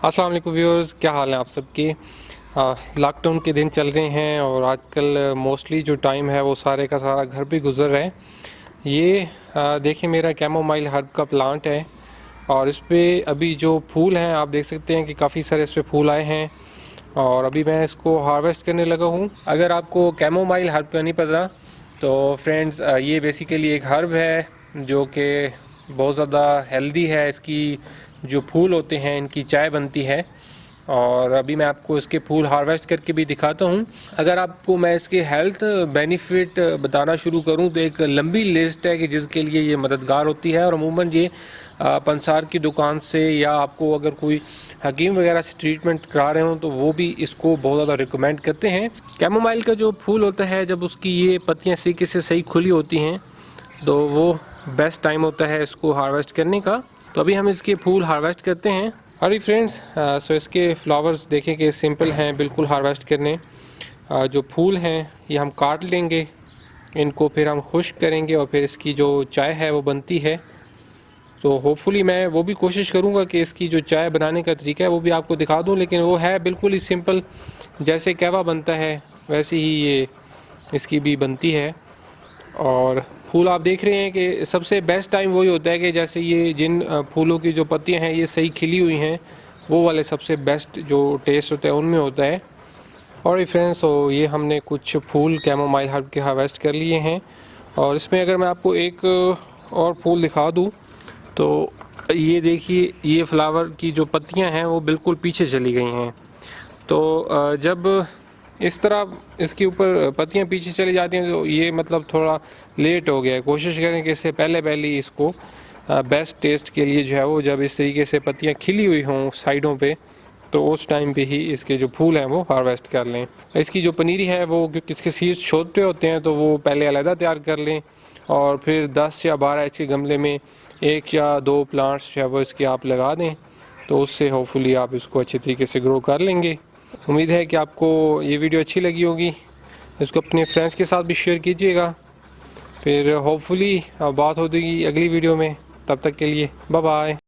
अस्सलाम वालेकुम व्यूअर्स, क्या हाल है आप सबके। लॉकडाउन के दिन चल रहे हैं और आजकल मोस्टली जो टाइम है वो सारे का सारा घर पे गुजर रहा है। ये देखिए मेरा कैमोमाइल हर्ब का प्लांट है और इस पर अभी जो फूल हैं आप देख सकते हैं कि काफ़ी सारे इस पर फूल आए हैं और अभी मैं इसको हार्वेस्ट करने लगा हूँ। अगर आपको कैमोमाइल हर्ब का नहीं पता तो फ्रेंड्स ये बेसिकली एक हर्ब है जो कि बहुत ज़्यादा हेल्दी है। इसकी जो फूल होते हैं इनकी चाय बनती है और अभी मैं आपको इसके फूल हार्वेस्ट करके भी दिखाता हूँ। अगर आपको मैं इसके हेल्थ बेनिफिट बताना शुरू करूँ तो एक लंबी लिस्ट है कि जिसके लिए ये मददगार होती है और अमूमन ये पंसार की दुकान से या आपको अगर कोई हकीम वगैरह से ट्रीटमेंट करा रहे हो तो वो भी इसको बहुत ज़्यादा रिकमेंड करते हैं। कैमोमाइल का जो फूल होता है जब उसकी ये पत्तियाँ तरीके से सही खुली होती हैं तो वो बेस्ट टाइम होता है इसको हार्वेस्ट करने का। तो अभी हम इसके फूल हार्वेस्ट करते हैं। अरे फ्रेंड्स, सो इसके फ्लावर्स देखें कि सिंपल हैं बिल्कुल हार्वेस्ट करने। जो फूल हैं ये हम काट लेंगे, इनको फिर हम खुश्क करेंगे और फिर इसकी जो चाय है वो बनती है। तो होपफुली मैं वो भी कोशिश करूँगा कि इसकी जो चाय बनाने का तरीका है वो भी आपको दिखा दूँ, लेकिन वो है बिल्कुल ही सिंपल। जैसे कहवा बनता है वैसे ही ये इसकी भी बनती है। और फूल आप देख रहे हैं कि सबसे बेस्ट टाइम वही होता है कि जैसे ये जिन फूलों की जो पत्तियां हैं ये सही खिली हुई हैं वो वाले सबसे बेस्ट जो टेस्ट होता है उनमें होता है। और फ्रेंड्स, तो ये हमने कुछ फूल कैमोमाइल हर्ब के हार्वेस्ट कर लिए हैं और इसमें अगर मैं आपको एक और फूल दिखा दूँ तो ये देखिए, ये फ्लावर की जो पत्तियां हैं वो बिल्कुल पीछे चली गई हैं। तो जब इस तरह इसके ऊपर पत्तियां पीछे चली जाती हैं तो ये मतलब थोड़ा लेट हो गया है। कोशिश करें कि इससे पहले पहले ही इसको बेस्ट टेस्ट के लिए जो है वो जब इस तरीके से पत्तियां खिली हुई हों साइडों पे तो उस टाइम पे ही इसके जो फूल हैं वो हार्वेस्ट कर लें। इसकी जो पनीरी है वो क्योंकि इसके सीड्स छोटे होते हैं तो वो पहले अलहदा तैयार कर लें और फिर 10 या 12 इसके गमले में 1 या 2 प्लांट्स जो है वो इसके आप लगा दें तो उससे होपफुली आप इसको अच्छे तरीके से ग्रो कर लेंगे। उम्मीद है कि आपको ये वीडियो अच्छी लगी होगी। इसको अपने फ्रेंड्स के साथ भी शेयर कीजिएगा। फिर होपफुली बात होगी अगली वीडियो में। तब तक के लिए बाय बाय।